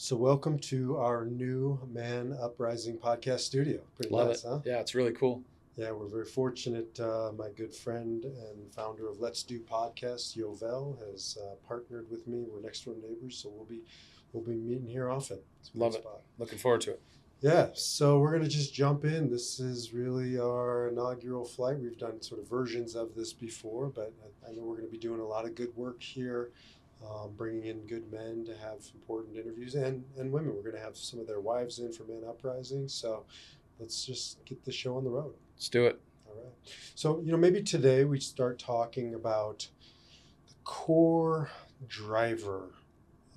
So welcome to our new Man Uprising podcast studio. Pretty Love nice, it. huh? Yeah, it's really cool. Yeah, we're very fortunate. My good friend and founder of Let's Do Podcast, Yovel, has partnered with me. We're next door neighbors, so we'll be meeting here often. It's a great Love it. spot. Looking forward to it. Yeah, so we're gonna just jump in. This is really our inaugural flight. We've done sort of versions of this before, but I know we're gonna be doing a lot of good work here, bringing in good men to have important interviews and women. We're gonna have some of their wives in for Men Uprising. So let's just get the show on the road. Let's do it. All right. So, maybe today we start talking about the core driver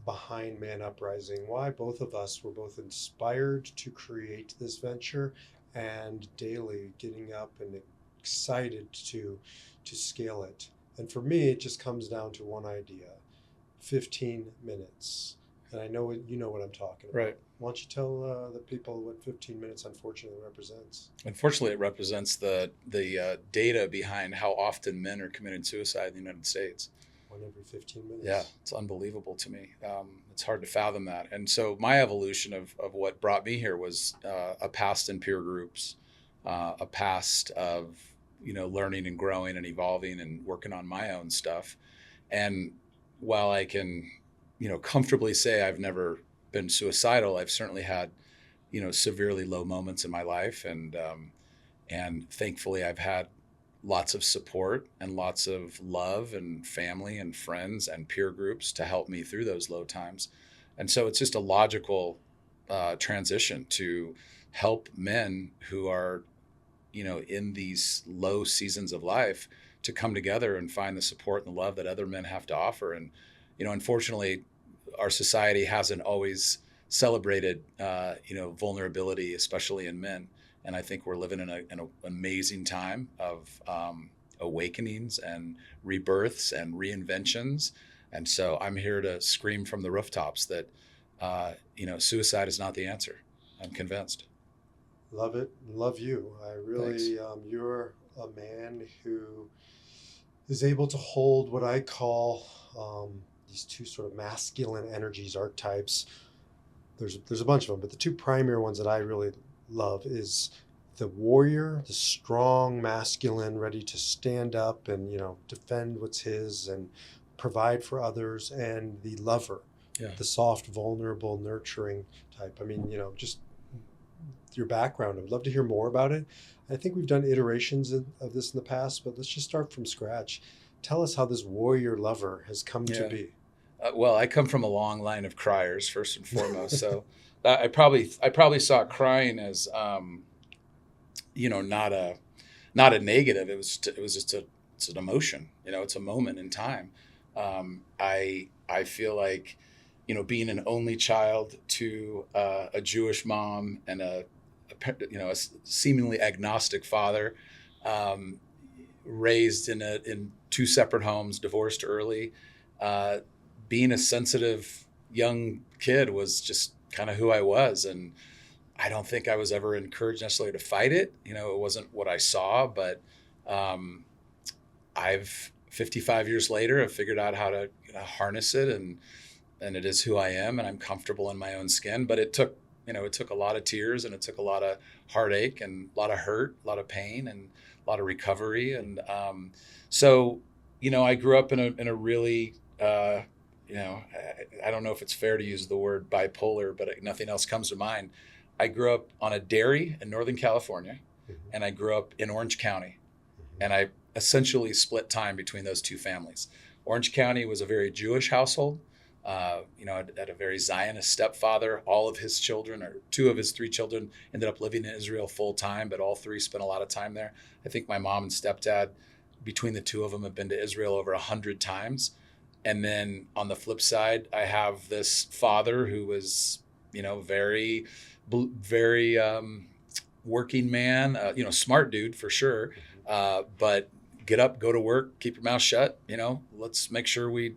behind Man Uprising, why both of us were both inspired to create this venture and daily getting up and excited to scale it. And for me, it just comes down to one idea: 15 minutes. And I know you know what I'm talking about. Right. Why don't you tell the people what 15 minutes unfortunately represents? Unfortunately, it represents the data behind how often men are committing suicide in the United States. One every 15 minutes. Yeah, it's unbelievable to me. It's hard to fathom that. And so my evolution of what brought me here was a past in peer groups, a past of, learning and growing and evolving and working on my own stuff. And while I can, comfortably say I've never been suicidal, I've certainly had, severely low moments in my life. And thankfully I've had lots of support and lots of love and family and friends and peer groups to help me through those low times. And so it's just a logical transition to help men who are, in these low seasons of life to come together and find the support and the love that other men have to offer. And, unfortunately, our society hasn't always celebrated, vulnerability, especially in men. And I think we're living in an amazing time of awakenings and rebirths and reinventions. And so I'm here to scream from the rooftops that, suicide is not the answer. I'm convinced. Love it. Love you. I really, Thanks. you're a man who is able to hold what I call these two sort of masculine energies, archetypes. There's a bunch of them, but the two primary ones that I really love is the warrior, the strong masculine, ready to stand up and defend what's his and provide for others, and the lover, Yeah. the soft, vulnerable, nurturing type. I mean, just your background. I'd love to hear more about it. I think we've done iterations of this in the past, but let's just start from scratch. Tell us how this warrior lover has come to Yeah. be. Well, I come from a long line of criers, first and foremost. So I probably saw crying as, not a negative. It was just it's an emotion. It's a moment in time. I feel like, being an only child to a Jewish mom and a seemingly agnostic father, raised in two separate homes, divorced early. Being a sensitive young kid was just kind of who I was. And I don't think I was ever encouraged necessarily to fight it. It wasn't what I saw, but I've 55 years later, I've figured out how to harness it, and it is who I am, and I'm comfortable in my own skin. But it took a lot of tears, and it took a lot of heartache and a lot of hurt, a lot of pain, and a lot of recovery. And so I grew up in a really I don't know if it's fair to use the word bipolar, but nothing else comes to mind. I grew up on a dairy in Northern California, and I grew up in Orange County, and I essentially split time between those two families. Orange County was a very Jewish household. Had a very Zionist stepfather. All of his children, or two of his three children, ended up living in Israel full time, but all three spent a lot of time there. I think my mom and stepdad, between the two of them, have been to Israel over 100 times. And then on the flip side, I have this father who was, very, very working man, smart dude for sure. But get up, go to work, keep your mouth shut. Let's make sure we,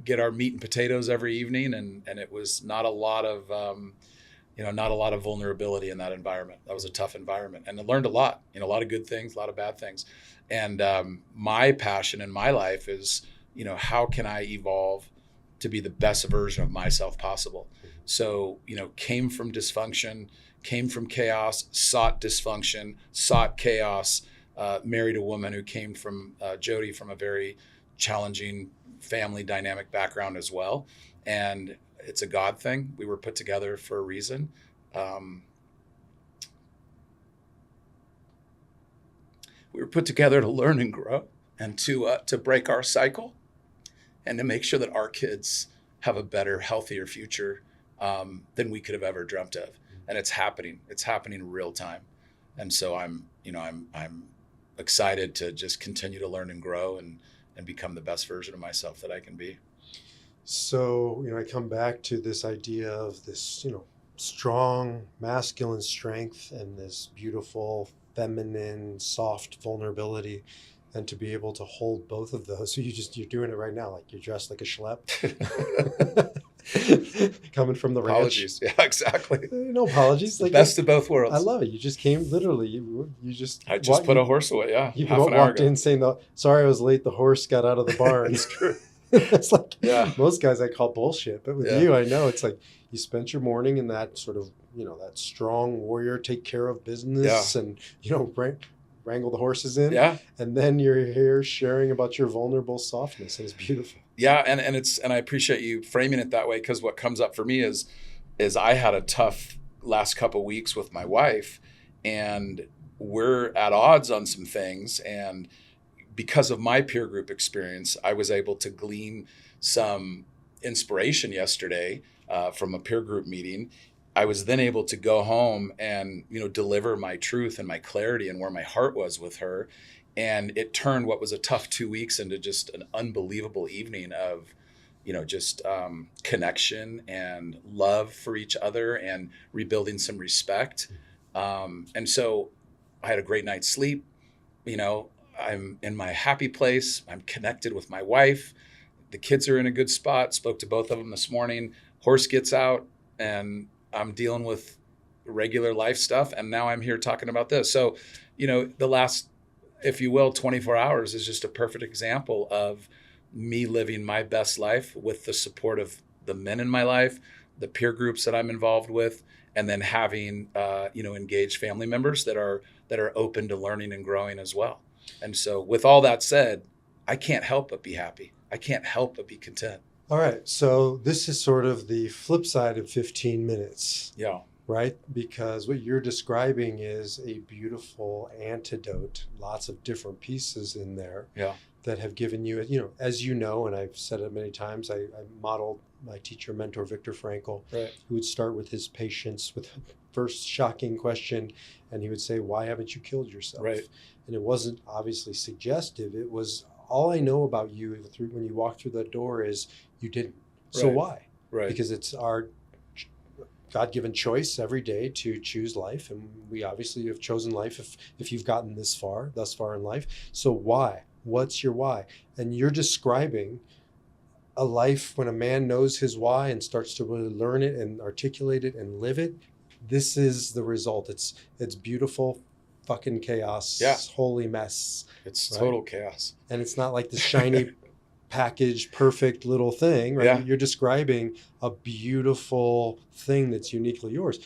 get our meat and potatoes every evening. And it was not a lot of, not a lot of vulnerability in that environment. That was a tough environment, and I learned a lot. A lot of good things, a lot of bad things. And my passion in my life is, how can I evolve to be the best version of myself possible. So, came from dysfunction, came from chaos, sought dysfunction, sought chaos, married a woman who came from Jody from a very challenging family dynamic background as well. And it's a God thing. We were put together for a reason. We were put together to learn and grow and to break our cycle and to make sure that our kids have a better, healthier future than we could have ever dreamt of. And it's happening. It's happening real time. And so I'm excited to just continue to learn and grow and become the best version of myself that I can be. So, I come back to this idea of this, strong masculine strength and this beautiful feminine, soft vulnerability, and to be able to hold both of those. So you're doing it right now, like you're dressed like a schlep. Coming from the Apologies. ranch. Yeah, exactly. No apologies. Like best of both worlds. I love it. You just came literally. I just put a horse away. Yeah. You walked in saying, sorry, I was late. The horse got out of the barn. It's true. It's like most guys I call bullshit. But with you, I know it's like you spent your morning in that sort of, that strong warrior, take care of business and, wrangle the horses in. Yeah. And then you're here sharing about your vulnerable softness. And it's beautiful. Yeah. And I appreciate you framing it that way, because what comes up for me is I had a tough last couple of weeks with my wife, and we're at odds on some things. And because of my peer group experience, I was able to glean some inspiration yesterday from a peer group meeting. I was then able to go home and, deliver my truth and my clarity and where my heart was with her. And it turned what was a tough 2 weeks into just an unbelievable evening of, just connection and love for each other and rebuilding some respect. And so I had a great night's sleep. I'm in my happy place. I'm connected with my wife. The kids are in a good spot. Spoke to both of them this morning. Horse gets out, and I'm dealing with regular life stuff. And now I'm here talking about this. So, the last, if you will, 24 hours is just a perfect example of me living my best life with the support of the men in my life, the peer groups that I'm involved with, and then having, engaged family members that are open to learning and growing as well. And so with all that said, I can't help but be happy. I can't help but be content. All right. So this is sort of the flip side of 15 minutes. Yeah. Right? Because what you're describing is a beautiful antidote, lots of different pieces in there that have given you, as you know, and I've said it many times, I modeled my teacher, mentor, Viktor Frankl, who would start with his patients with first shocking question, and he would say, "Why haven't you killed yourself?" Right. And it wasn't obviously suggestive. It was, all I know about you when you walk through that door is you didn't. So why? Right. Because it's our God-given choice every day to choose life. And we obviously have chosen life if you've gotten thus far in life. So why? What's your why? And you're describing a life when a man knows his why and starts to really learn it and articulate it and live it. This is the result. It's beautiful fucking chaos. Holy mess. It's total chaos. And it's not like the shiny packaged perfect little thing, right? You're describing a beautiful thing that's uniquely yours.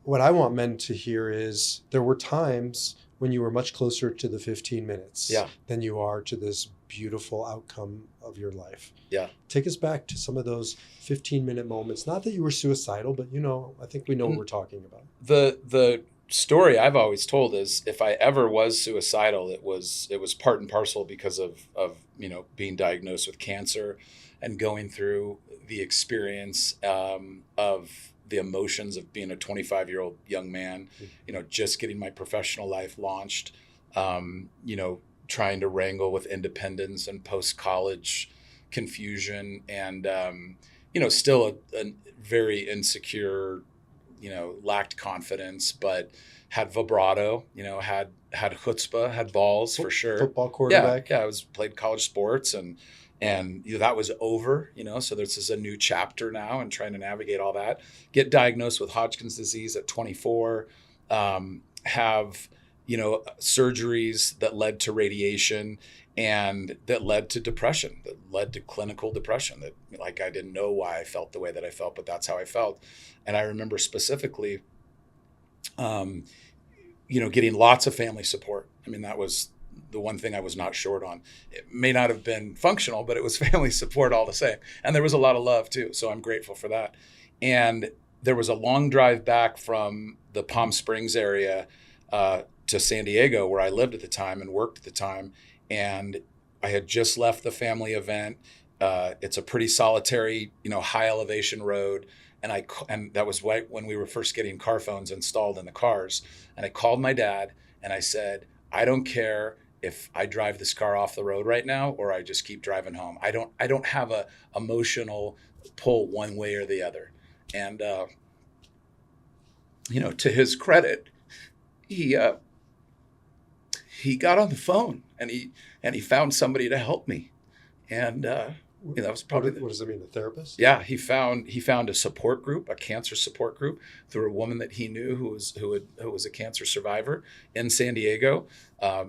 What I want men to hear is there were times when you were much closer to the 15 minutes than you are to this beautiful outcome of your life. Take us back to some of those 15-minute moments. Not that you were suicidal, but I think we know what we're talking about. The story I've always told is if I ever was suicidal, it was part and parcel because of being diagnosed with cancer and going through the experience of the emotions of being a 25-year-old young man, just getting my professional life launched, trying to wrangle with independence and post-college confusion and, still a very insecure, lacked confidence, but had vibrato, had chutzpah, had balls for sure. Football quarterback. Yeah. I played college sports and that was over, so this is a new chapter now and trying to navigate all that. Get diagnosed with Hodgkin's disease at 24, have, surgeries that led to radiation and that led to depression, that led to clinical depression, that like I didn't know why I felt the way that I felt, but that's how I felt. And I remember specifically, getting lots of family support. I mean, that was the one thing I was not short on. It may not have been functional, but it was family support all the same. And there was a lot of love too. So I'm grateful for that. And there was a long drive back from the Palm Springs area to San Diego, where I lived at the time and worked at the time. And I had just left the family event. It's a pretty solitary, high elevation road. And that was right when we were first getting car phones installed in the cars. And I called my dad and I said, I don't care if I drive this car off the road right now or I just keep driving home. I don't have a emotional pull one way or the other. And to his credit, he got on the phone and he found somebody to help me. And that was probably what does it mean, a therapist? Yeah, he found a support group, a cancer support group, through a woman that he knew who was a cancer survivor in San Diego.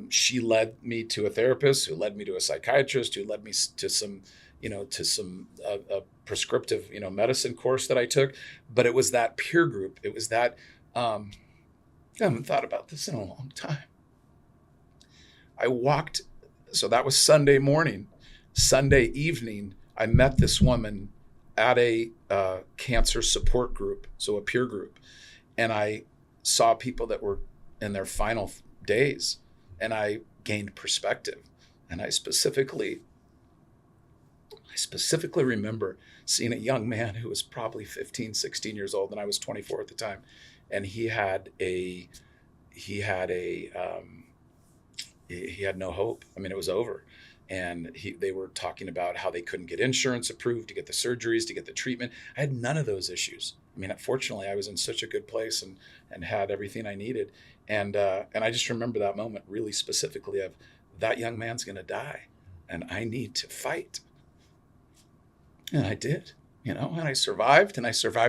She led me to a therapist, who led me to a psychiatrist, who led me to some a prescriptive medicine course that I took. But it was that peer group. It was that I haven't thought about this in a long time. So that was Sunday morning. Sunday evening, I met this woman at a cancer support group, so a peer group, and I saw people that were in their final days, and I gained perspective. And I specifically remember seeing a young man who was probably 15, 16 years old, and I was 24 at the time, and he had no hope. I mean, it was over. And they were talking about how they couldn't get insurance approved to get the surgeries, to get the treatment. I had none of those issues. I mean, fortunately, I was in such a good place and had everything I needed. And I just remember that moment really specifically of, that young man's going to die and I need to fight. And I did, and I survived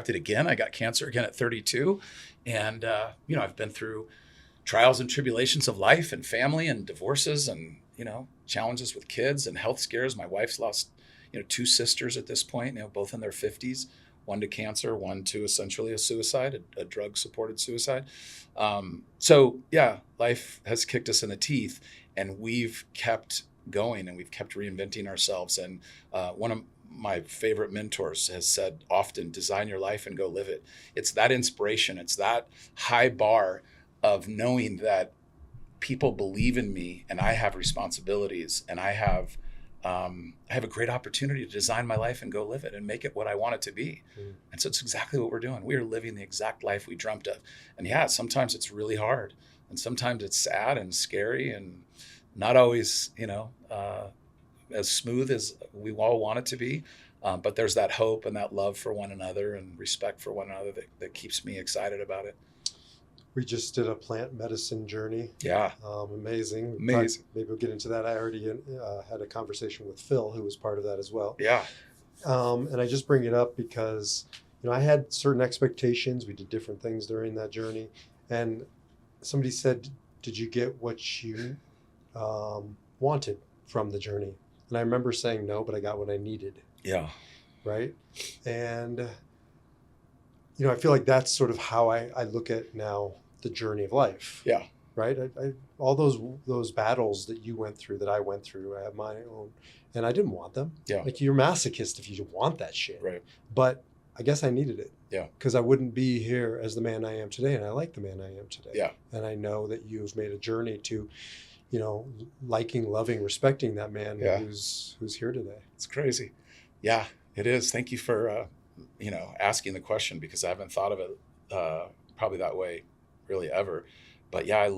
it again. I got cancer again at 32. And, I've been through trials and tribulations of life and family and divorces and, challenges with kids and health scares. My wife's lost, 2 sisters at this point, both in their 50s, one to cancer, one to essentially a suicide, a drug-supported suicide. So yeah, life has kicked us in the teeth, and we've kept going and we've kept reinventing ourselves. And one of my favorite mentors has said often, design your life and go live it. It's that inspiration. It's that high bar of knowing that people believe in me and I have responsibilities and I have a great opportunity to design my life and go live it and make it what I want it to be. Mm. And so it's exactly what we're doing. We are living the exact life we dreamt of. And yeah, sometimes it's really hard and sometimes it's sad and scary and not always, as smooth as we all want it to be. But there's that hope and that love for one another and respect for one another that keeps me excited about it. We just did a plant medicine journey. Yeah. Amazing. Maybe we'll get into that. I already had a conversation with Phil, who was part of that as well. Yeah. And I just bring it up because, I had certain expectations. We did different things during that journey. And somebody said, did you get what you wanted from the journey? And I remember saying no, but I got what I needed. Yeah. Right. And, I feel like that's sort of how I look at now the journey of life. Yeah. Right. All those battles that you went through, that I went through, I have my own, and I didn't want them. Yeah. Like, you're masochist if you want that shit. Right. But I guess I needed it. Yeah. Because I wouldn't be here as the man I am today. And I like the man I am today. Yeah. And I know that you've made a journey to, liking, loving, respecting that man who's here today. It's crazy. Yeah, it is. Thank you for, asking the question, because I haven't thought of it probably that way really ever. But yeah,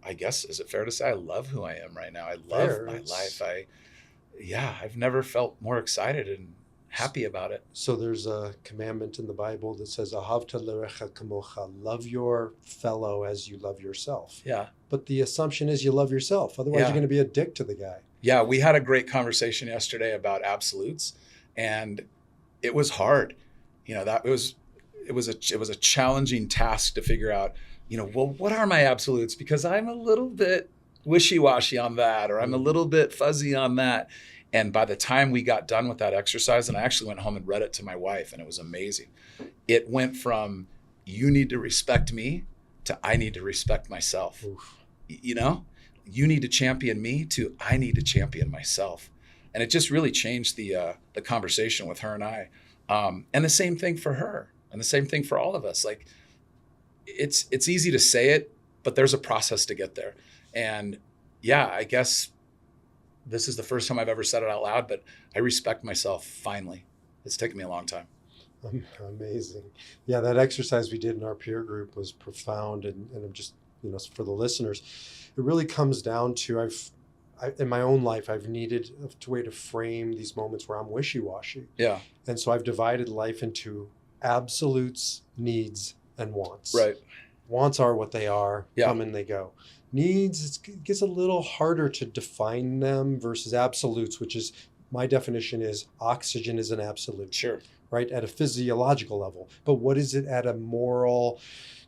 I guess, is it fair to say I love who I am right now? I love my life. I've never felt more excited and happy about it. So there's a commandment in the Bible that says, Ahavta l'recha kamocha, love your fellow as you love yourself. Yeah. But the assumption is you love yourself. Otherwise, you're going to be a dick to the guy. Yeah, we had a great conversation yesterday about absolutes, and it was hard. It was a challenging task to figure out well, what are my absolutes? Because I'm a little bit wishy-washy on that, or I'm a little bit fuzzy on that. And by the time we got done with that exercise, and I actually went home and read it to my wife, and it was amazing. It went from you need to respect me to I need to respect myself. Oof. You need to champion me to I need to champion myself. And it just really changed the conversation with her and I. And the same thing for her, and the same thing for all of us. Like, it's easy to say it, but there's a process to get there. And yeah, I guess this is the first time I've ever said it out loud, but I respect myself finally. It's taken me a long time. Amazing. Yeah, that exercise we did in our peer group was profound. And I'm just, for the listeners, it really comes down to in my own life, I've needed a way to frame these moments where I'm wishy-washy. Yeah. And so I've divided life into absolutes, needs, and wants. Right. Wants are what they are, Yeah. come and they go. Needs, it gets a little harder to define them versus absolutes, which is, my definition is oxygen is an absolute. Sure. Right, at a physiological level. But what is it at a moral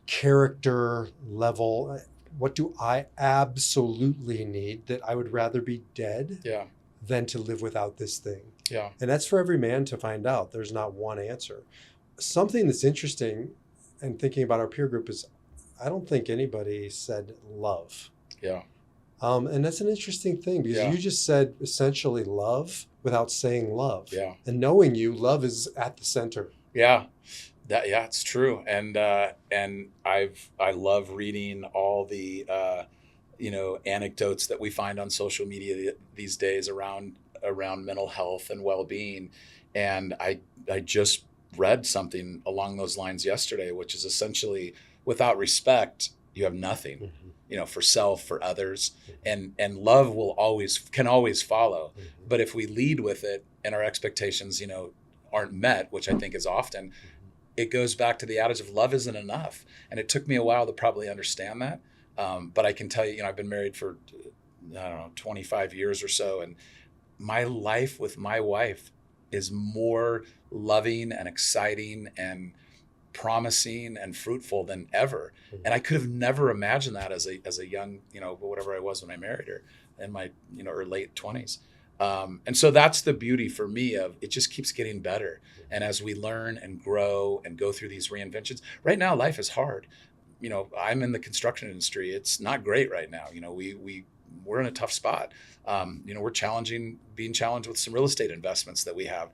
character level? What do I absolutely need that I would rather be dead than to live without this thing? Yeah. And that's for every man to find out. There's not one answer. Something that's interesting, and thinking about our peer group, is I don't think anybody said love. Yeah. And that's an interesting thing, because you just said essentially love without saying love. Yeah. And knowing you, love is at the center. Yeah. It's true. And I love reading all the anecdotes that we find on social media these days around mental health and well-being. And I just read something along those lines yesterday, which is essentially, without respect, you have nothing. Mm-hmm. For self, for others, and love can always follow. Mm-hmm. But if we lead with it and our expectations, aren't met, which I think is often, it goes back to the adage of love isn't enough. And it took me a while to probably understand that. But I can tell you, I've been married for, 25 years or so. And my life with my wife is more loving and exciting and promising and fruitful than ever. And I could have never imagined that as a young, whatever I was when I married her in my, or late 20s. And so that's the beauty for me of it just keeps getting better. And as we learn and grow and go through these reinventions, right now life is hard. I'm in the construction industry. It's not great right now. We're in a tough spot. We're being challenged with some real estate investments that we have.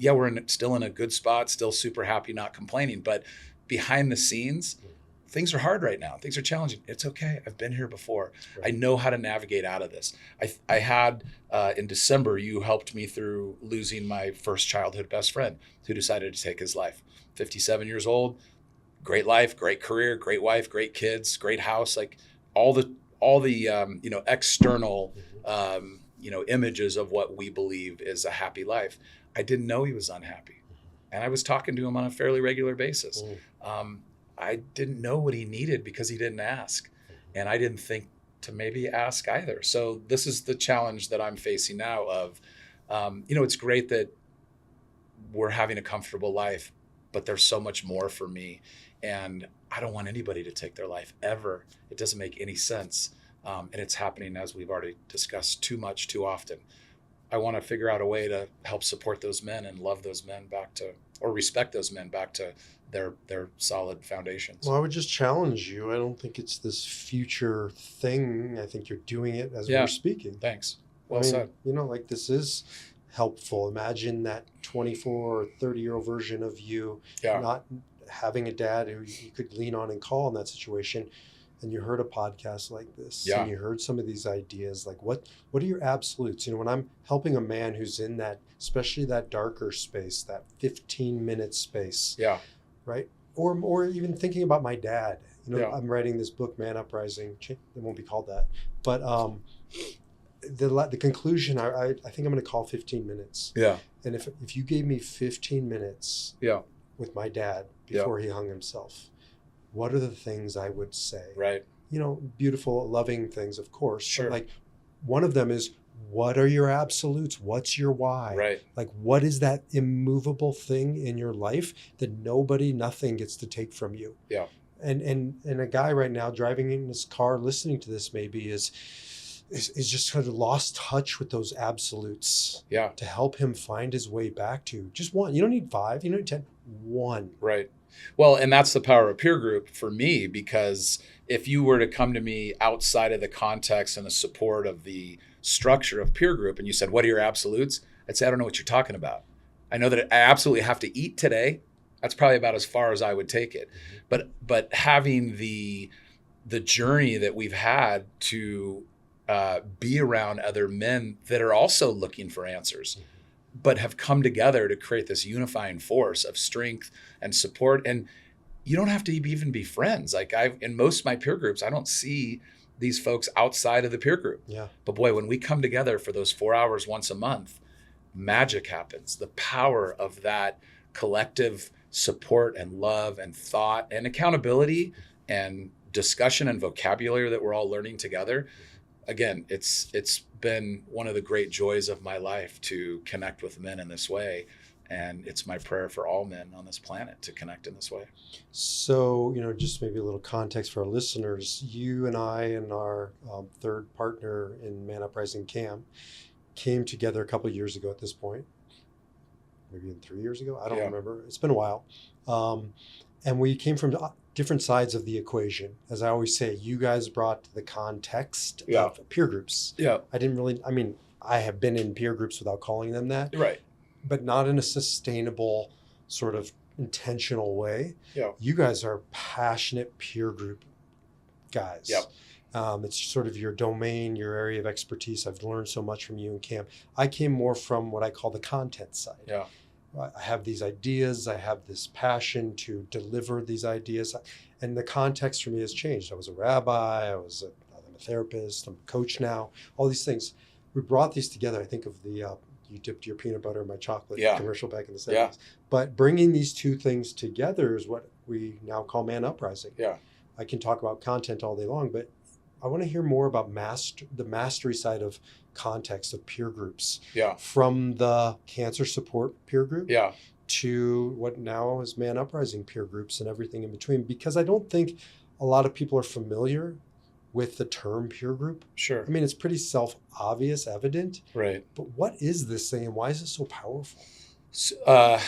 We're still in a good spot, still super happy, not complaining. But behind the scenes, things are hard right now. Things are challenging. It's okay. I've been here before. Right. I know how to navigate out of this. I had, in December, you helped me through losing my first childhood best friend who decided to take his life. 57 years old, great life, great career, great wife, great kids, great house, like all the external, images of what we believe is a happy life. I didn't know he was unhappy. And I was talking to him on a fairly regular basis. I didn't know what he needed because he didn't ask. And I didn't think to maybe ask either. So this is the challenge that I'm facing now of, it's great that we're having a comfortable life, but there's so much more for me. And I don't want anybody to take their life ever. It doesn't make any sense. And it's happening, as we've already discussed, too much, too often. I want to figure out a way to help support those men and love those men back to, or respect those men back to their solid foundations. Well, I would just challenge you. I don't think it's this future thing. I think you're doing it as we're speaking. Thanks. Well said. This is helpful. Imagine that 24 or 30-year-old version of you not having a dad who you could lean on and call in that situation. And you heard a podcast like this, and you heard some of these ideas, like what are your absolutes? When I'm helping a man who's in that, especially that darker space, that 15-minute space, right? Or even thinking about my dad. I'm writing this book, Man Uprising. It won't be called that, but the conclusion, I think I'm going to call 15 minutes. Yeah. And if you gave me 15 minutes, with my dad before he hung himself, what are the things I would say? Right. Beautiful, loving things, of course. Sure. But like one of them is, what are your absolutes? What's your why? Right. Like, what is that immovable thing in your life that nothing gets to take from you? Yeah. And a guy right now driving in his car listening to this maybe is just kind of lost touch with those absolutes. Yeah. To help him find his way back to just one. You don't need 5, you don't need 10, one. Right. Well, and that's the power of peer group for me, because if you were to come to me outside of the context and the support of the structure of peer group and you said, what are your absolutes? I'd say, I don't know what you're talking about. I know that I absolutely have to eat today. That's probably about as far as I would take it. But having the journey that we've had to be around other men that are also looking for answers, but have come together to create this unifying force of strength and support. And you don't have to even be friends. Like in most of my peer groups, I don't see these folks outside of the peer group. Yeah. But boy, when we come together for those 4 hours once a month, magic happens. The power of that collective support and love and thought and accountability and discussion and vocabulary that we're all learning together. Again, it's been one of the great joys of my life to connect with men in this way. And it's my prayer for all men on this planet to connect in this way. So, just maybe a little context for our listeners. You and I and our third partner in Man Uprising, Cam, came together a couple of years ago at this point. Maybe 3 years ago. I don't remember. It's been a while. And we came from different sides of the equation. As I always say, you guys brought the context of peer groups. Yeah. I have been in peer groups without calling them that. Right. But not in a sustainable, sort of intentional way. Yeah. You guys are passionate peer group guys. Yep. It's sort of your domain, your area of expertise. I've learned so much from you and Cam. I came more from what I call the content side. Yeah. I have these ideas. I have this passion to deliver these ideas. And the context for me has changed. I was a rabbi. I'm a therapist. I'm a coach now. All these things. We brought these together. I think of the you dipped your peanut butter in my chocolate commercial back in the 70s. Yeah. But bringing these two things together is what we now call Man Uprising. Yeah. I can talk about content all day long, but I want to hear more about the mastery side of context of peer groups. Yeah. From the cancer support peer group Yeah. to what now is Man Uprising peer groups and everything in between. Because I don't think a lot of people are familiar with the term peer group. Sure. I mean, it's pretty self-obvious, evident. Right. But what is this thing and why is it so powerful? So,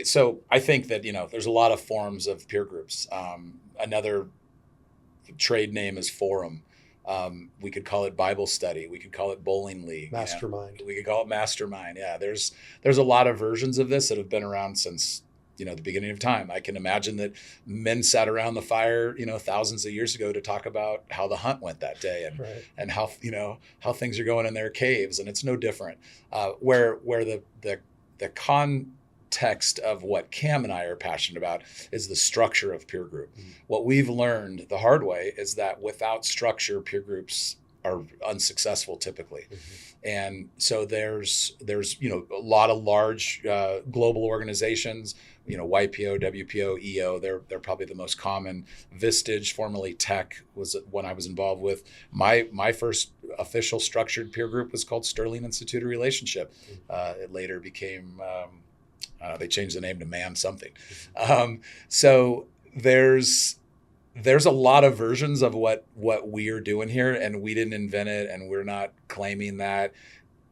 so I think that, there's a lot of forms of peer groups. Another trade name is forum. We could call it Bible study. We could call it bowling league. Mastermind. We could call it mastermind. Yeah. There's a lot of versions of this that have been around since, the beginning of time. I can imagine that men sat around the fire, thousands of years ago to talk about how the hunt went that day and, Right. and how things are going in their caves. And it's no different. Where the context of what Cam and I are passionate about is the structure of peer group. Mm-hmm. What we've learned the hard way is that without structure, peer groups are unsuccessful typically. Mm-hmm. And so there's a lot of large global organizations, YPO, WPO, EO, they're probably the most common. Vistage, formerly Tech, was one I was involved with. My first official structured peer group was called Sterling Institute of Relationship. It later became, they changed the name to Man something. So there's a lot of versions of what we are doing here, and we didn't invent it, and we're not claiming that.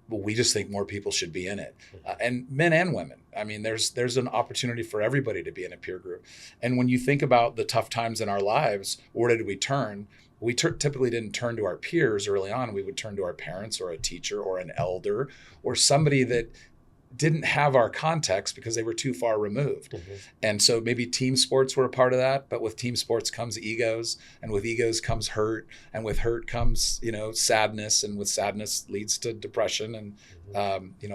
But we just think more people should be in it, and men and women. I mean, there's an opportunity for everybody to be in a peer group. And when you think about the tough times in our lives, where did we turn? We typically didn't turn to our peers early on. We would turn to our parents or a teacher or an elder or somebody that didn't have our context because they were too far removed. Mm-hmm. And so maybe team sports were a part of that, but with team sports comes egos, and with egos comes hurt, and with hurt comes, sadness, and with sadness leads to depression. And, mm-hmm.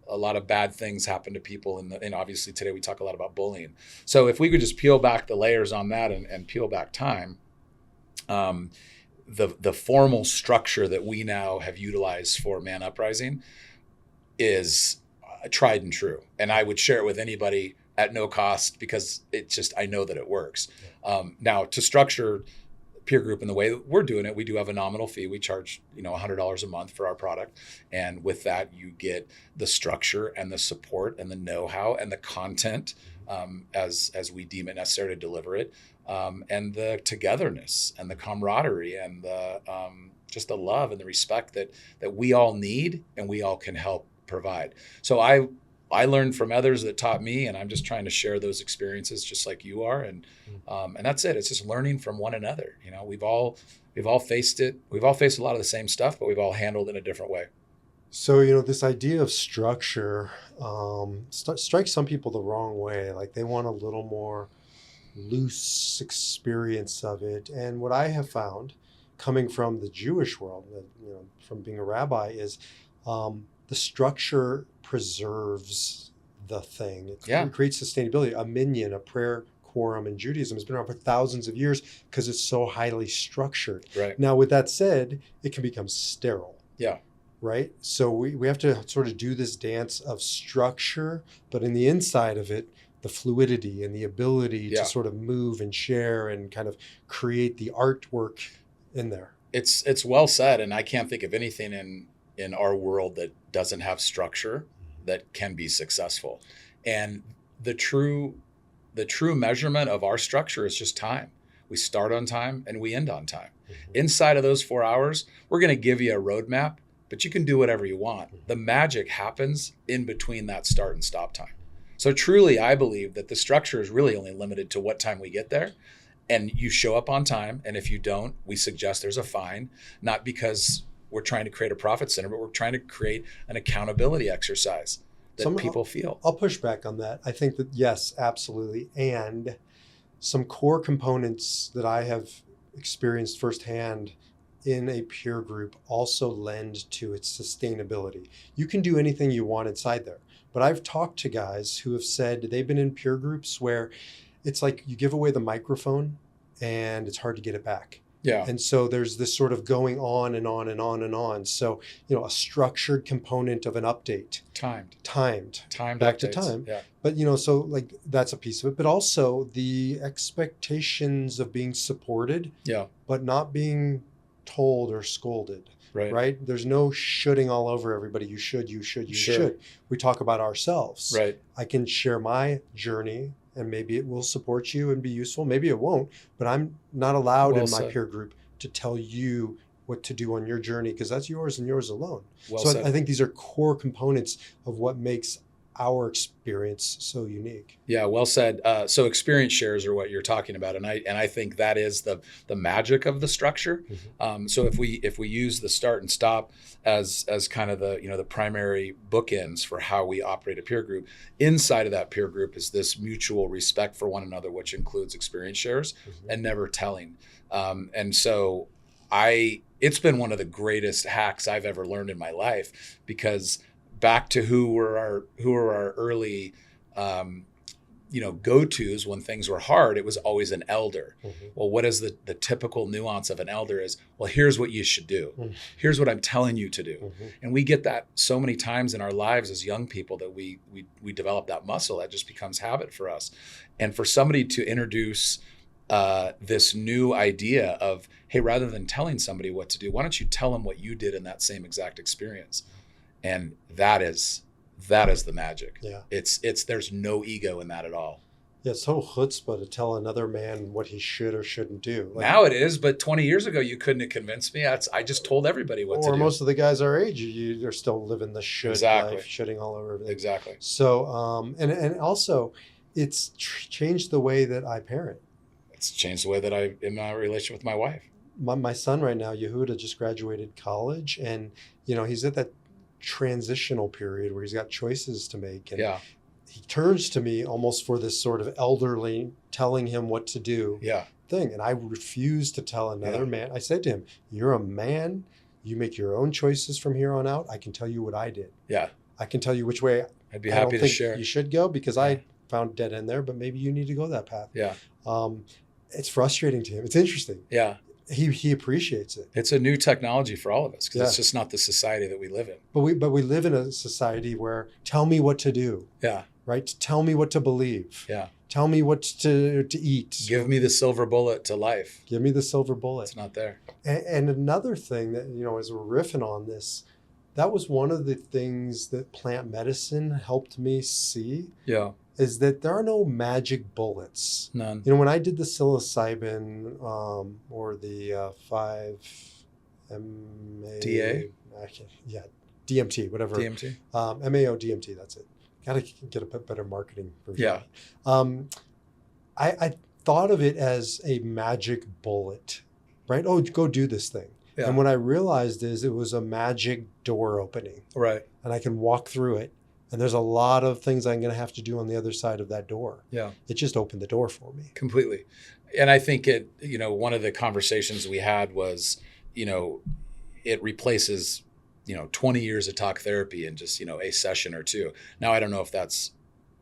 A lot of bad things happen to people. And obviously today we talk a lot about bullying. So if we could just peel back the layers on that and peel back time, the formal structure that we now have utilized for Man Uprising is tried and true. And I would share it with anybody at no cost because I know that it works. Yeah. Now, to structure peer group in the way that we're doing it, we do have a nominal fee. We charge, $100 a month for our product. And with that, you get the structure and the support and the know-how and the content as we deem it necessary to deliver it. And the togetherness and the camaraderie and the just the love and the respect that we all need and we all can help provide. So I learned from others that taught me, and I'm just trying to share those experiences just like you are. And that's it. It's just learning from one another. We've all faced it. We've all faced a lot of the same stuff, but we've all handled it in a different way. So, this idea of structure strikes some people the wrong way. Like they want a little more loose experience of it. And what I have found coming from the Jewish world, from being a rabbi, is the structure preserves the thing. It creates sustainability. A minyan, a prayer quorum in Judaism, has been around for thousands of years because it's so highly structured. Right. Now, with that said, it can become sterile. Yeah. Right? So we have to sort of do this dance of structure, but in the inside of it, the fluidity and the ability to sort of move and share and kind of create the artwork in there. It's well said, and I can't think of anything in our world that doesn't have structure that can be successful. And the true measurement of our structure is just time. We start on time and we end on time. Inside of those 4 hours, we're going to give you a roadmap, but you can do whatever you want. The magic happens in between that start and stop time. So truly, I believe that the structure is really only limited to what time we get there. And you show up on time. And if you don't, we suggest there's a fine, not because we're trying to create a profit center, but we're trying to create an accountability exercise that people feel. I'll push back on that. I think that, yes, absolutely. And some core components that I have experienced firsthand in a peer group also lend to its sustainability. You can do anything you want inside there. But I've talked to guys who have said they've been in peer groups where it's like you give away the microphone and it's hard to get it back. Yeah. And so there's this sort of going on and on and on and on. So, a structured component of an update. Timed. Back to time. Yeah. But, so like that's a piece of it. But also the expectations of being supported, but not being told or scolded. Right? There's no shoulding all over everybody. You should. We talk about ourselves. Right. I can share my journey and maybe it will support you and be useful. Maybe it won't, but I'm not allowed in my peer group to tell you what to do on your journey because that's yours and yours alone. I think these are core components of what makes our experience so unique. Yeah, well said. So experience shares are what you're talking about, and I think that is the magic of the structure. So if we use the start and stop as kind of the primary bookends for how we operate a peer group, inside of that peer group is this mutual respect for one another, which includes experience shares and never telling. And so it's been one of the greatest hacks I've ever learned in my life because back to who were our early, go-tos when things were hard, it was always an elder. Well, what is the typical nuance of an elder is, well, here's what you should do. Here's what I'm telling you to do. And we get that so many times in our lives as young people that we develop that muscle. That just becomes habit for us. And for somebody to introduce this new idea of, hey, rather than telling somebody what to do, why don't you tell them what you did in that same exact experience? And that is the magic. Yeah. It's there's no ego in that at all. Yeah, it's so chutzpah to tell another man what he should or shouldn't do. Now it is, but 20 years ago you couldn't have convinced me. I just told everybody what to do. Or most of the guys our age, they're still living the should life, shoulding all over everything. Exactly. So, and also, it's changed the way that I parent. It's changed the way that I in my relationship with my wife. My son right now, Yehuda, just graduated college, and he's at that transitional period where he's got choices to make, and he turns to me almost for this sort of elderly telling him what to do thing, and I refuse to tell another man. I said to him, you're a man, you make your own choices from here on out. I can tell you what I did. I can tell you which way I'd be happy to share you should go because I found dead end there, but maybe you need to go that path. It's frustrating to him. It's interesting. He appreciates it. It's a new technology for all of us because it's just not the society that we live in. But we live in a society where tell me what to do. right? Tell me what to believe. Yeah. Tell me what to eat. Give me the silver bullet to life. Give me the silver bullet. It's not there. And another thing that, as we're riffing on this, that was one of the things that plant medicine helped me see. Yeah. Is that there are no magic bullets. None. When I did the psilocybin or the 5-MA... DA? DMT, whatever. DMT? MAO DMT, that's it. Got to get a better marketing version. Yeah. I thought of it as a magic bullet, right? Oh, go do this thing. Yeah. And what I realized is it was a magic door opening. Right. And I can walk through it. And there's a lot of things I'm going to have to do on the other side of that door. Yeah. It just opened the door for me. Completely. And I think one of the conversations we had was, it replaces, 20 years of talk therapy in just, a session or two. Now, I don't know if that's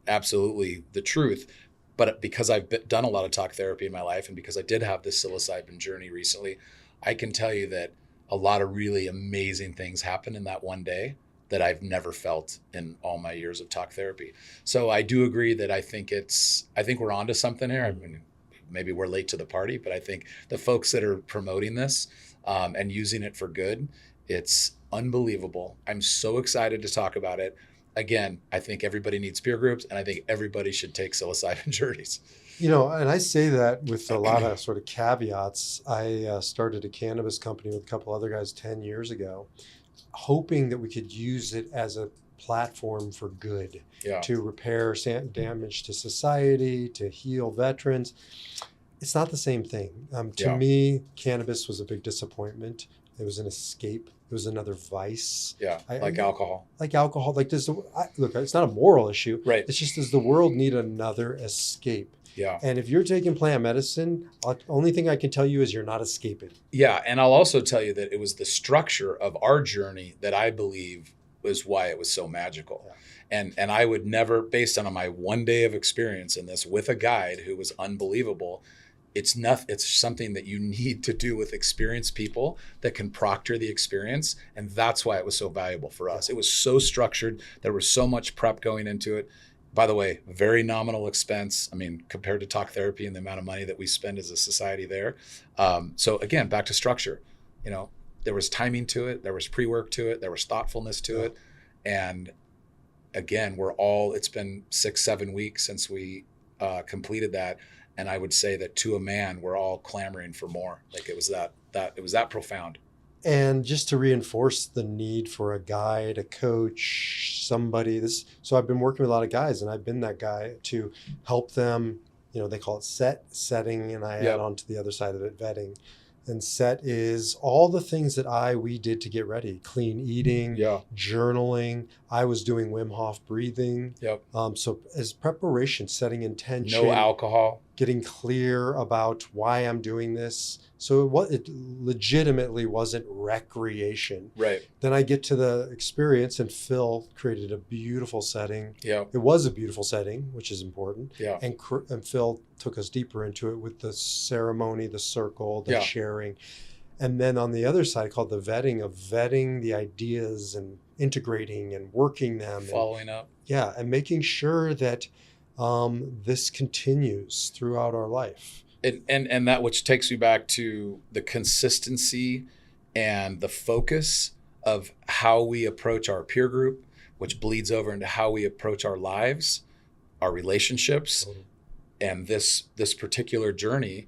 absolutely the truth, but because I've done a lot of talk therapy in my life and because I did have this psilocybin journey recently, I can tell you that a lot of really amazing things happen in that one day that I've never felt in all my years of talk therapy. So I do agree that I think we're onto something here. I mean, maybe we're late to the party, but I think the folks that are promoting this and using it for good, it's unbelievable. I'm so excited to talk about it. Again, I think everybody needs peer groups, and I think everybody should take psilocybin journeys. And I say that with a lot of sort of caveats. I started a cannabis company with a couple other guys 10 years ago, hoping that we could use it as a platform for good, to repair damage to society, to heal veterans. It's not the same thing. To me, cannabis was a big disappointment. It was an escape. It was another vice. Yeah, like alcohol. Like alcohol. Look, it's not a moral issue. Right. It's just, does the world need another escape? Yeah. And if you're taking plant medicine, the only thing I can tell you is you're not escaping. Yeah. And I'll also tell you that it was the structure of our journey that I believe was why it was so magical. Yeah. And I would never, based on my one day of experience in this with a guide who was unbelievable, it's something that you need to do with experienced people that can proctor the experience. And that's why it was so valuable for us. It was so structured. There was so much prep going into it. By the way, very nominal expense. I mean, compared to talk therapy and the amount of money that we spend as a society there. So again, back to structure, there was timing to it. There was pre-work to it. There was thoughtfulness to it. And again, it's been 6-7 weeks since we completed that. And I would say that to a man, we're all clamoring for more. Like it was that profound. And just to reinforce the need for a guide, a coach, somebody, so I've been working with a lot of guys, and I've been that guy to help them, they call it setting, and I add on to the other side of it, vetting. And set is all the things that we did to get ready: clean eating, journaling. I was doing Wim Hof breathing. Yep. So as preparation, setting intention. No alcohol. Getting clear about why I'm doing this. So it legitimately wasn't recreation. Right. Then I get to the experience, and Phil created a beautiful setting. Yeah. It was a beautiful setting, which is important. Yeah. And Phil took us deeper into it with the ceremony, the circle, the sharing. And then on the other side, called the vetting the ideas and integrating and working them. Following up. Yeah. And making sure that this continues throughout our life. And that, which takes me back to the consistency and the focus of how we approach our peer group, which bleeds over into how we approach our lives, our relationships. And this particular journey,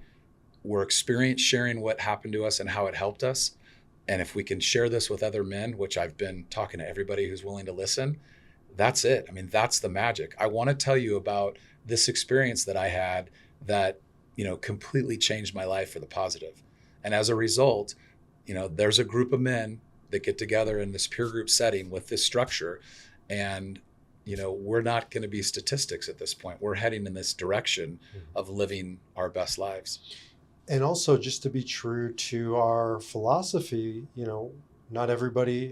we're sharing what happened to us and how it helped us. And if we can share this with other men, which I've been talking to everybody who's willing to listen, that's it. I mean, that's the magic. I want to tell you about this experience that I had that, completely changed my life for the positive. And as a result, there's a group of men that get together in this peer group setting with this structure. And, we're not going to be statistics at this point. We're heading in this direction of living our best lives. And also, just to be true to our philosophy, not everybody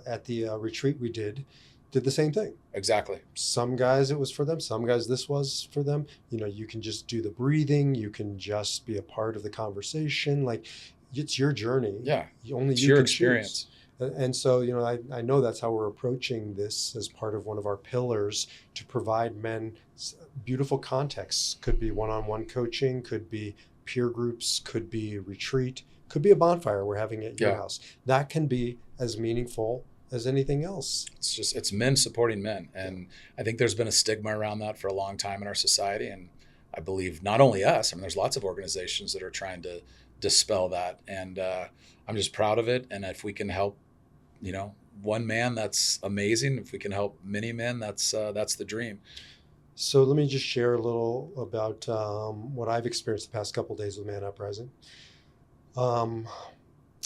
at the retreat we did the same thing. Exactly. Some guys it was for them. Some guys this was for them. You can just do the breathing. You can just be a part of the conversation. Like, it's your journey. Yeah. It's your experience. And so, I know that's how we're approaching this as part of one of our pillars, to provide men beautiful contexts. Could be one-on-one coaching, could be peer groups, could be retreat, could be a bonfire we're having at your house. That can be as meaningful as anything else. It's men supporting men. And I think there's been a stigma around that for a long time in our society. And I believe not only us, I mean, there's lots of organizations that are trying to dispel that. And I'm just proud of it. And if we can help, one man, that's amazing. If we can help many men, that's the dream. So let me just share a little about what I've experienced the past couple of days with Man Uprising.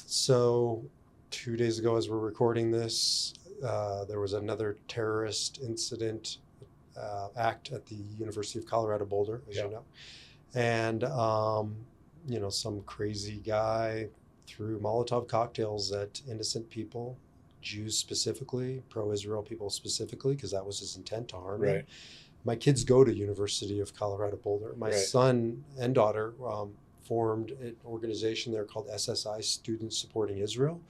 So 2 days ago, as we're recording this, there was another terrorist incident act at the University of Colorado Boulder, as you know. And, some crazy guy threw Molotov cocktails at innocent people, Jews specifically, pro-Israel people specifically, because that was his intent, to harm them. My kids go to University of Colorado Boulder. My son and daughter formed an organization there called SSI, Students Supporting Israel.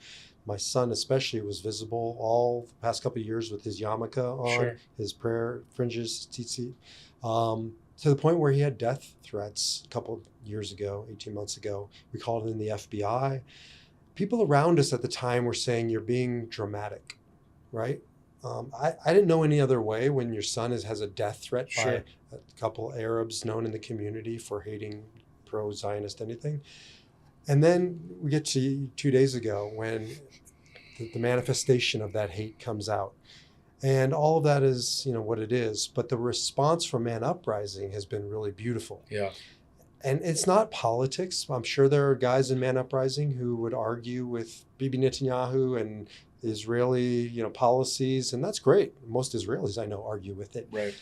My son especially was visible all the past couple of years with his yarmulke on, his prayer fringes, tzitzit, to the point where he had death threats a couple of years ago, 18 months ago. We called in the FBI. People around us at the time were saying, you're being dramatic, right? I didn't know any other way when your son has a death threat by a couple Arabs known in the community for hating pro-Zionist anything. And then we get to 2 days ago when the manifestation of that hate comes out. And all of that is, what it is. But the response from Man Uprising has been really beautiful. Yeah. And it's not politics. I'm sure there are guys in Man Uprising who would argue with Bibi Netanyahu and Israeli, policies, and that's great. Most Israelis I know argue with it. Right.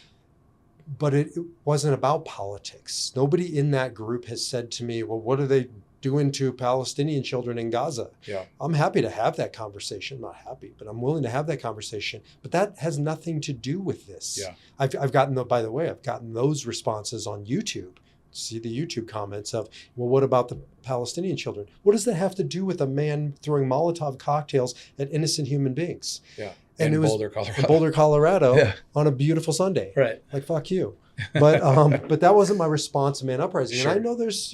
But it wasn't about politics. Nobody in that group has said to me, well, what are they doing to Palestinian children in Gaza? Yeah. I'm happy to have that conversation. Not happy, but I'm willing to have that conversation. But that has nothing to do with this. Yeah. I've gotten those responses on YouTube. See the YouTube comments of, well, what about the Palestinian children? What does that have to do with a man throwing Molotov cocktails at innocent human beings? Yeah. And it was Boulder, Colorado. in Boulder, Colorado, on a beautiful Sunday. Right. Like, fuck you. But but that wasn't my response to Man Uprising. Sure. And I know there's,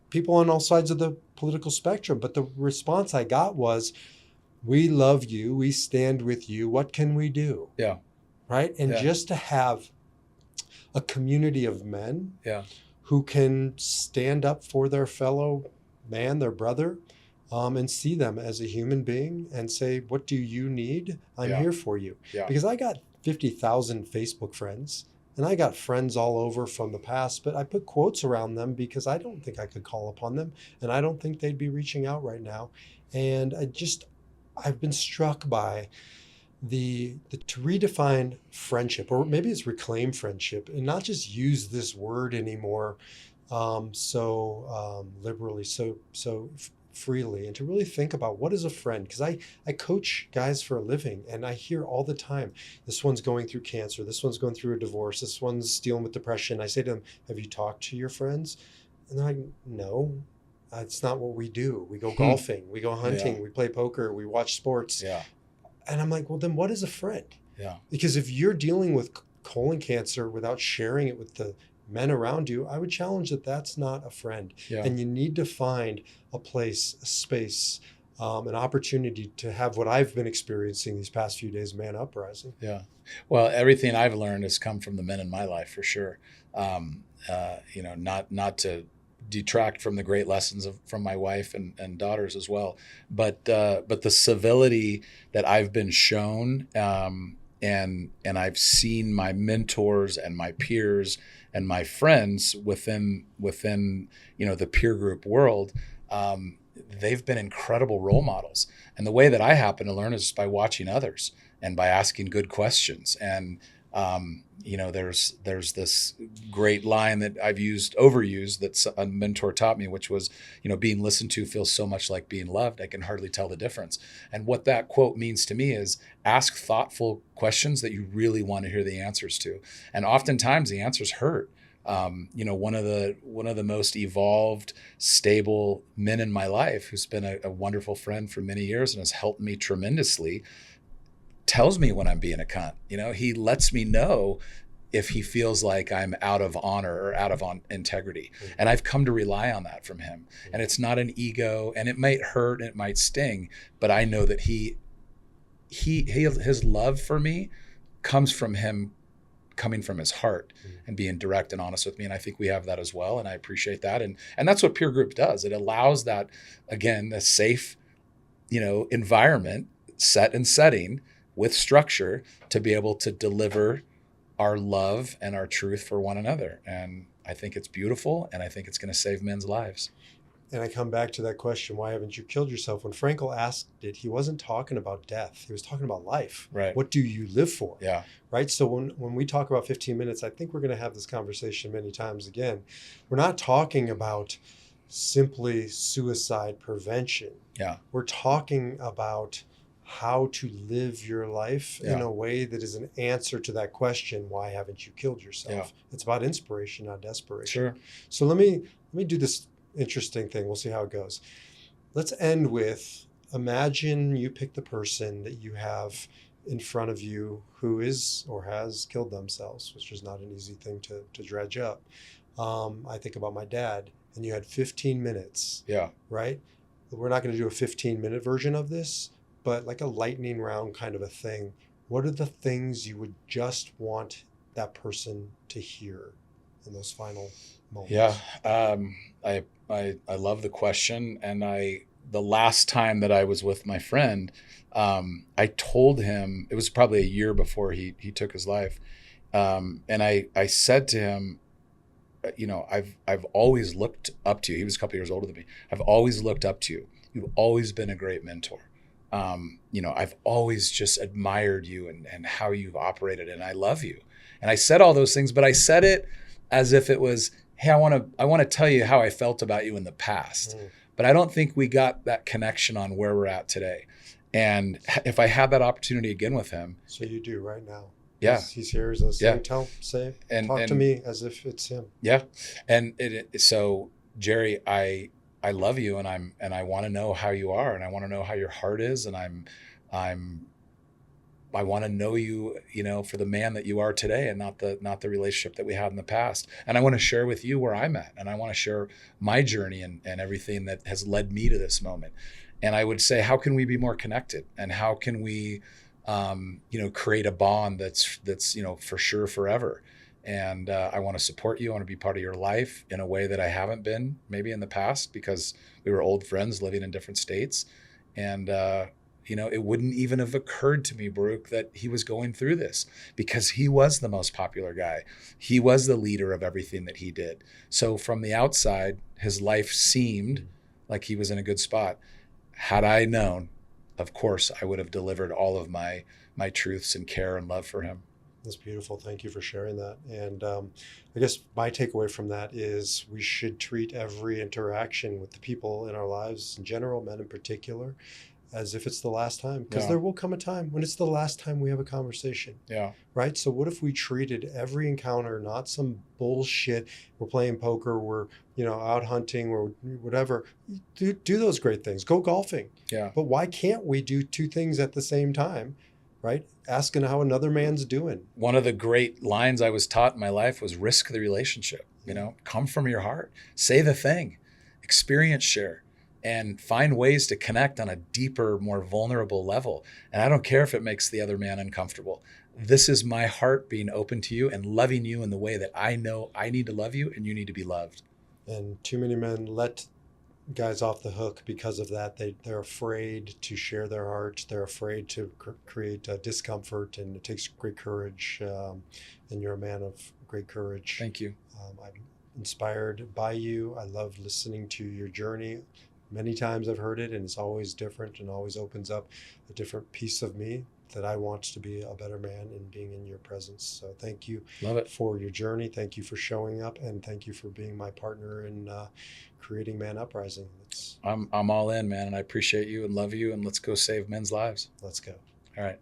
people on all sides of the political spectrum, but the response I got was, we love you, we stand with you, what can we do? Yeah. Right? And just to have a community of men who can stand up for their fellow man, their brother, and see them as a human being and say, what do you need? I'm here for you. Yeah. Because I got 50,000 Facebook friends. And I got friends all over from the past, but I put quotes around them because I don't think I could call upon them. And I don't think they'd be reaching out right now. And I've been struck by the to redefine friendship, or maybe it's reclaim friendship, and not just use this word anymore so liberally, so freely, and to really think about what is a friend. Because I coach guys for a living, and I hear all the time, this one's going through cancer, this one's going through a divorce, this one's dealing with depression. I say to them, have you talked to your friends? And they're like, no, it's not what we do. We go golfing, we go hunting, we play poker, we watch sports. Yeah. And I'm like, well, then what is a friend? Yeah. Because if you're dealing with colon cancer without sharing it with the men around you, I would challenge that that's not a friend. Yeah. And you need to find a place, a space, an opportunity to have what I've been experiencing these past few days, Man Uprising. Yeah. Well, everything I've learned has come from the men in my life, for sure. Not to detract from the great lessons from my wife and daughters as well, but the civility that I've been shown, and I've seen my mentors and my peers and my friends within the peer group world, they've been incredible role models. And the way that I happen to learn is by watching others and by asking good questions. And there's this great line that I've overused that a mentor taught me, which was, being listened to feels so much like being loved. I can hardly tell the difference. And what that quote means to me is ask thoughtful questions that you really want to hear the answers to. And oftentimes the answers hurt. One of the most evolved, stable men in my life, who's been a wonderful friend for many years and has helped me tremendously, tells me when I'm being a cunt. He lets me know if he feels like I'm out of honor or out of integrity. Mm-hmm. And I've come to rely on that from him. Mm-hmm. And it's not an ego, and it might hurt and it might sting, but I know that his love for me comes from him, coming from his heart, mm-hmm. and being direct and honest with me. And I think we have that as well. And I appreciate that. And that's what peer group does. It allows that, again, the safe, environment, setting with structure to be able to deliver our love and our truth for one another. And I think it's beautiful, and I think it's going to save men's lives. And I come back to that question, why haven't you killed yourself? When Frankl asked it, he wasn't talking about death. He was talking about life. Right. What do you live for? Yeah. Right. So when we talk about 15 minutes, I think we're going to have this conversation many times again. We're not talking about simply suicide prevention. Yeah. We're talking about how to live your life in a way that is an answer to that question, why haven't you killed yourself? Yeah. It's about inspiration, not desperation. Sure. So let me do this interesting thing. We'll see how it goes. Let's end with, imagine you pick the person that you have in front of you who is or has killed themselves, which is not an easy thing to dredge up. I think about my dad, and you had 15 minutes. Yeah. Right? We're not going to do a 15-minute version of this, but like a lightning round kind of a thing. What are the things you would just want that person to hear in those final moments? Yeah. I love the question. And the last time that I was with my friend, I told him, it was probably a year before he took his life. And I said to him, I've always looked up to you. He was a couple years older than me. I've always looked up to you. You've always been a great mentor. I've always just admired you and how you've operated, and I love you. And I said all those things, but I said it as if it was, hey, I want to tell you how I felt about you in the past. But I don't think we got that connection on where we're at today. And if I had that opportunity again with him. So you do right now. Yeah. He's here, he's listening. Yeah. Talk to me as if it's him. Yeah. And so Jerry, I love you, and I want to know how you are, and I want to know how your heart is. And I want to know you, for the man that you are today, and not the relationship that we had in the past. And I want to share with you where I'm at, and I want to share my journey and everything that has led me to this moment. And I would say, how can we be more connected, and how can we, create a bond that's for sure forever. And I want to support you. I want to be part of your life in a way that I haven't been maybe in the past, because we were old friends living in different states. And, it wouldn't even have occurred to me, Baruch, that he was going through this, because he was the most popular guy. He was the leader of everything that he did. So from the outside, his life seemed like he was in a good spot. Had I known, of course, I would have delivered all of my truths and care and love for him. That's beautiful. Thank you for sharing that. And I guess my takeaway from that is we should treat every interaction with the people in our lives in general, men in particular, as if it's the last time. Because there will come a time when it's the last time we have a conversation. Yeah. Right? So what if we treated every encounter, not some bullshit, we're playing poker, we're out hunting, or whatever. Do those great things. Go golfing. Yeah. But why can't we do two things at the same time? Right? Asking how another man's doing. One of the great lines I was taught in my life was risk the relationship. Come from your heart, say the thing, experience share, and find ways to connect on a deeper, more vulnerable level. And I don't care if it makes the other man uncomfortable. This is my heart being open to you and loving you in the way that I know I need to love you and you need to be loved. And too many men let guys off the hook because of that. They're afraid to share their heart. They're afraid to create discomfort, and it takes great courage. And you're a man of great courage. Thank you. I'm inspired by you. I love listening to your journey. Many times I've heard it, and it's always different and always opens up a different piece of me that I want to be a better man in being in your presence. So thank you for your journey. Thank you for showing up, and thank you for being my partner in creating Man Uprising. I'm all in, man, and I appreciate you and love you, and let's go save men's lives. Let's go. All right.